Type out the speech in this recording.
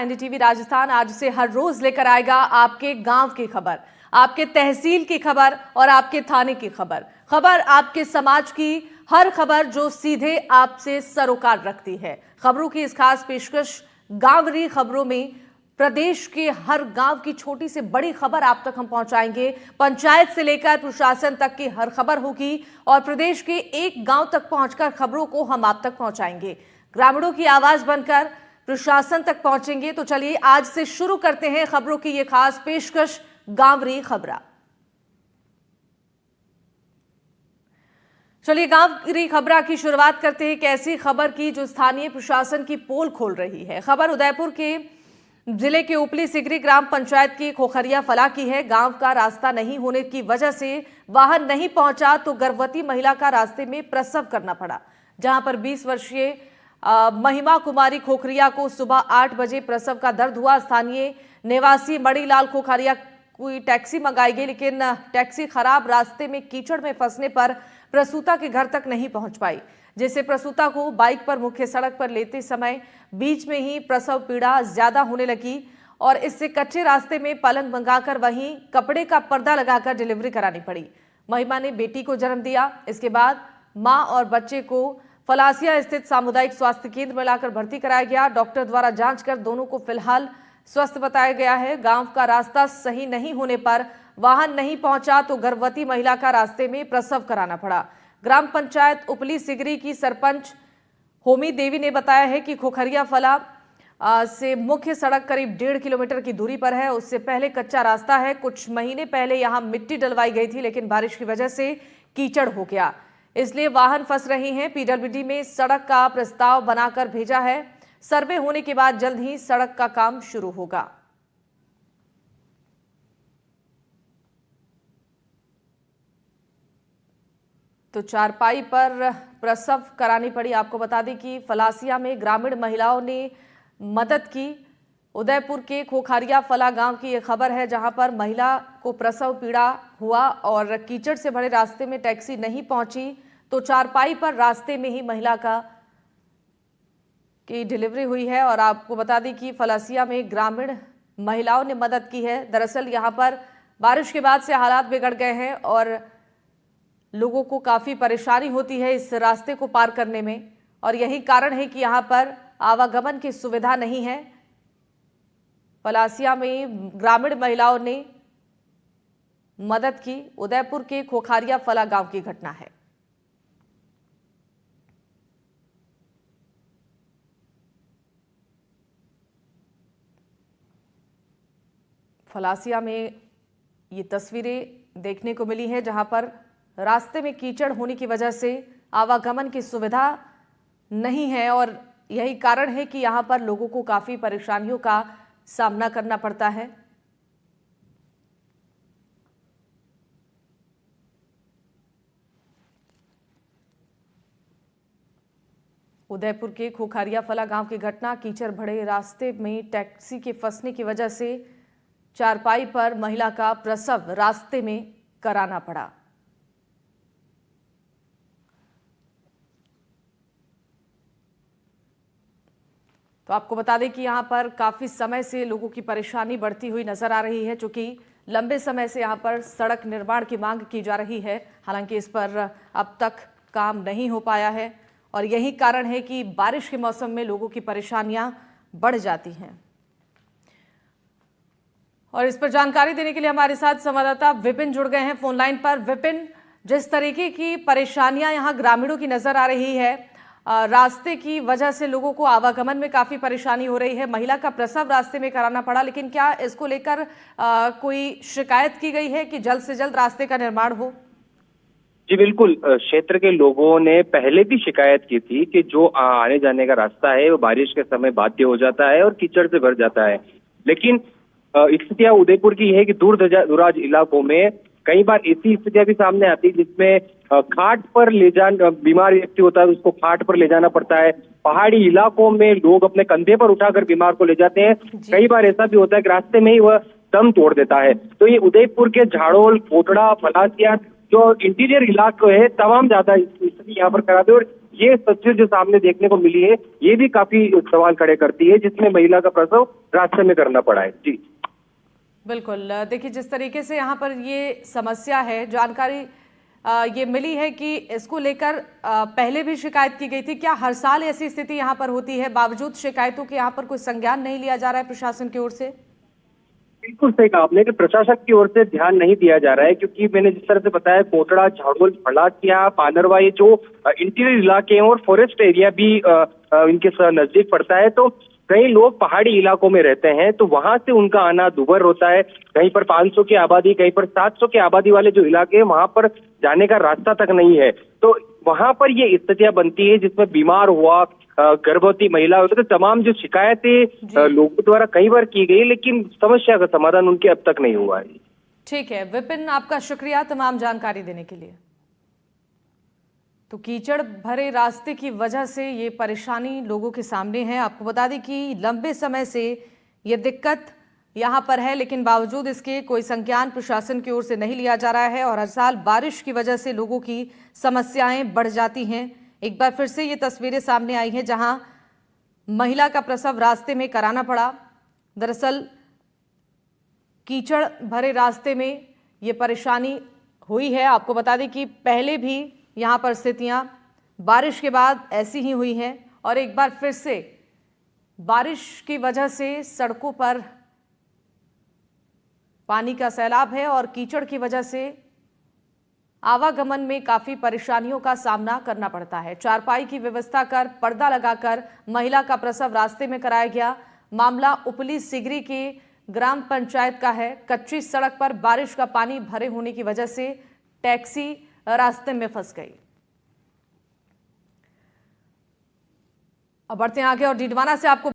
NDTV Rajasthan आज से हर रोज लेकर आएगा आपके गांव की खबर, आपके तहसील की खबर और आपके थाने की खबर आपके समाज की हर खबर जो सीधे आपसे सरोकार रखती है। खबरों की इस खास पेशकश गांवरी खबरों में प्रदेश के हर गांव की छोटी से बड़ी खबर आप तक हम पहुंचाएंगे। पंचायत से लेकर प्रशासन तक की हर खबर होगी और प्रदेश के एक गांव तक पहुंचकर खबरों को हम आप तक पहुंचाएंगे। ग्रामीणों की आवाज बनकर प्रशासन तक पहुंचेंगे। तो चलिए आज से शुरू करते हैं खबरों की ये खास पेशकश गांवरी खबरा। चलिए गांवरी खबरा की शुरुआत करते हैं एक ऐसी खबर की जो स्थानीय प्रशासन की पोल खोल रही है। खबर उदयपुर के जिले के उपली सिगरी ग्राम पंचायत की खोखरिया फला की है। गांव का रास्ता नहीं होने की वजह से वाहन नहीं पहुंचा तो गर्भवती महिला का रास्ते में प्रसव करना पड़ा, जहां पर 20 वर्षीय महिमा कुमारी खोखरिया को सुबह 8 बजे प्रसव का दर्द हुआ। स्थानीय निवासी मणिलाल खोखरिया कोई टैक्सी मंगाई गई, लेकिन टैक्सी खराब रास्ते में कीचड़ में फंसने पर प्रसूता के घर तक नहीं पहुंच पाई, जिससे प्रसूता को बाइक पर मुख्य सड़क पर लेते समय बीच में ही प्रसव पीड़ा ज्यादा होने लगी और इससे कच्चे रास्ते में पलंग मंगाकर वहीं कपड़े का पर्दा लगाकर डिलीवरी करानी पड़ी। महिमा ने बेटी को जन्म दिया। इसके बाद मां और बच्चे को फलासिया स्थित सामुदायिक स्वास्थ्य केंद्र में लाकर भर्ती कराया गया। डॉक्टर द्वारा जांच कर दोनों को फिलहाल स्वस्थ बताया गया है। गांव का रास्ता सही नहीं होने पर वाहन नहीं पहुंचा तो गर्भवती महिला का रास्ते में प्रसव कराना पड़ा। ग्राम पंचायत उपली सिगरी की सरपंच होमी देवी ने बताया है कि खोखरिया फला से मुख्य सड़क करीब 1.5 किलोमीटर की दूरी पर है। उससे पहले कच्चा रास्ता है। कुछ महीने पहले यहां मिट्टी डलवाई गई थी, लेकिन बारिश की वजह से कीचड़ हो गया, इसलिए वाहन फंस रहे हैं। पीडब्ल्यूडी में सड़क का प्रस्ताव बनाकर भेजा है। सर्वे होने के बाद जल्द ही सड़क का काम शुरू होगा। तो चारपाई पर प्रसव करानी पड़ी। आपको बता दें कि फलासिया में ग्रामीण महिलाओं ने मदद की। उदयपुर के खोखरिया फला गांव की यह खबर है, जहां पर महिला को प्रसव पीड़ा हुआ और कीचड़ से भरे रास्ते में टैक्सी नहीं पहुंची तो चारपाई पर रास्ते में ही महिला की डिलीवरी हुई है। और आपको बता दें कि फलासिया में ग्रामीण महिलाओं ने मदद की है। दरअसल यहां पर बारिश के बाद से हालात बिगड़ गए हैं और लोगों को काफी परेशानी होती है इस रास्ते को पार करने में, और यही कारण है कि यहां पर आवागमन की सुविधा नहीं है। फलासिया में ग्रामीण महिलाओं ने मदद की। उदयपुर के खोखरिया फला गांव की घटना है। फलासिया में ये तस्वीरें देखने को मिली है, जहां पर रास्ते में कीचड़ होने की वजह से आवागमन की सुविधा नहीं है और यही कारण है कि यहां पर लोगों को काफी परेशानियों का सामना करना पड़ता है। उदयपुर के खोखरिया फला गांव की घटना, कीचड़ भरे रास्ते में टैक्सी के फंसने की वजह से चारपाई पर महिला का प्रसव रास्ते में कराना पड़ा। तो आपको बता दें कि यहां पर काफी समय से लोगों की परेशानी बढ़ती हुई नजर आ रही है, चूंकि लंबे समय से यहां पर सड़क निर्माण की मांग की जा रही है। हालांकि इस पर अब तक काम नहीं हो पाया है और यही कारण है कि बारिश के मौसम में लोगों की परेशानियां बढ़ जाती हैं। और इस पर जानकारी देने के लिए हमारे साथ संवाददाता विपिन जुड़ गए हैं फोन लाइन पर। विपिन, जिस तरीके की परेशानियां यहां ग्रामीणों की नजर आ रही है, रास्ते की वजह से लोगों को आवागमन में काफी परेशानी हो रही है, महिला का प्रसव रास्ते में कराना पड़ा, लेकिन क्या इसको लेकर कोई शिकायत की गई है कि जल्द से जल्द रास्ते का निर्माण हो? जी बिल्कुल, क्षेत्र के लोगों ने पहले भी शिकायत की थी कि जो आने जाने का रास्ता है वो बारिश के समय बाध्य हो जाता है और कीचड़ से भर जाता है। लेकिन स्थितियां उदयपुर की है कि दूर दराज इलाकों में कई बार ऐसी स्थितियां भी सामने आती है जिसमें खाट पर ले जाना, बीमार व्यक्ति होता है उसको खाट पर ले जाना पड़ता है। पहाड़ी इलाकों में लोग अपने कंधे पर उठाकर बीमार को ले जाते हैं। कई बार ऐसा भी होता है कि रास्ते में ही वह दम तोड़ देता है। तो ये उदयपुर के झाड़ोल, कोटड़ा, फलासिया जो इंटीरियर इलाके है तमाम ज्यादा स्थिति यहाँ पर खराब है और ये तस्वीर जो सामने देखने को मिली है, ये भी काफी सवाल खड़े करती है, जिसमें महिला का प्रसव रास्ते में करना पड़ा है। जी बिल्कुल। देखिए, जिस तरीके से यहाँ पर ये समस्या है, जानकारी ये मिली है कि इसको लेकर पहले भी शिकायत की गई थी। क्या हर साल ऐसी स्थिति यहाँ पर होती है, बावजूद शिकायतों के यहाँ पर कोई संज्ञान नहीं लिया जा रहा है प्रशासन की ओर से? बिल्कुल सही कहा आपने कि प्रशासन की ओर से ध्यान नहीं दिया जा रहा है, क्योंकि मैंने जिस तरह से बताया, कोटड़ा, झाड़ोल, फलाकिया, पानरवा, ये जो इंटीरियर इलाके हैं और फॉरेस्ट एरिया भी इनके नजदीक पड़ता है, तो कई लोग पहाड़ी इलाकों में रहते हैं, तो वहां से उनका आना दुभर होता है। कहीं पर 500 की आबादी, कहीं पर 700 की आबादी वाले जो इलाके हैं, वहां पर जाने का रास्ता तक नहीं है। तो वहां पर ये स्थितियां बनती है, जिसमें बीमार हुआ, गर्भवती महिला, तो तमाम जो शिकायतें लोगों द्वारा कई बार की गई, लेकिन समस्या का समाधान उनके अब तक नहीं हुआ है। ठीक है विपिन, आपका शुक्रिया तमाम जानकारी देने के लिए। तो कीचड़ भरे रास्ते की वजह से ये परेशानी लोगों के सामने है। आपको बता दें कि लंबे समय से ये दिक्कत यहाँ पर है, लेकिन बावजूद इसके कोई संज्ञान प्रशासन की ओर से नहीं लिया जा रहा है और हर साल बारिश की वजह से लोगों की समस्याएं बढ़ जाती हैं। एक बार फिर से ये तस्वीरें सामने आई हैं जहां महिला का प्रसव रास्ते में कराना पड़ा। दरअसल कीचड़ भरे रास्ते में ये परेशानी हुई है। आपको बता दें कि पहले भी यहाँ पर स्थितियाँ बारिश के बाद ऐसी ही हुई हैं और एक बार फिर से बारिश की वजह से सड़कों पर पानी का सैलाब है और कीचड़ की वजह से आवागमन में काफी परेशानियों का सामना करना पड़ता है। चारपाई की व्यवस्था कर पर्दा लगाकर महिला का प्रसव रास्ते में कराया गया। मामला उपली सिगरी के ग्राम पंचायत का है। कच्ची सड़क पर बारिश का पानी भरे होने की वजह से टैक्सी रास्ते में फंस गई। अब बढ़ते हैं आगे और डीडवाना से आपको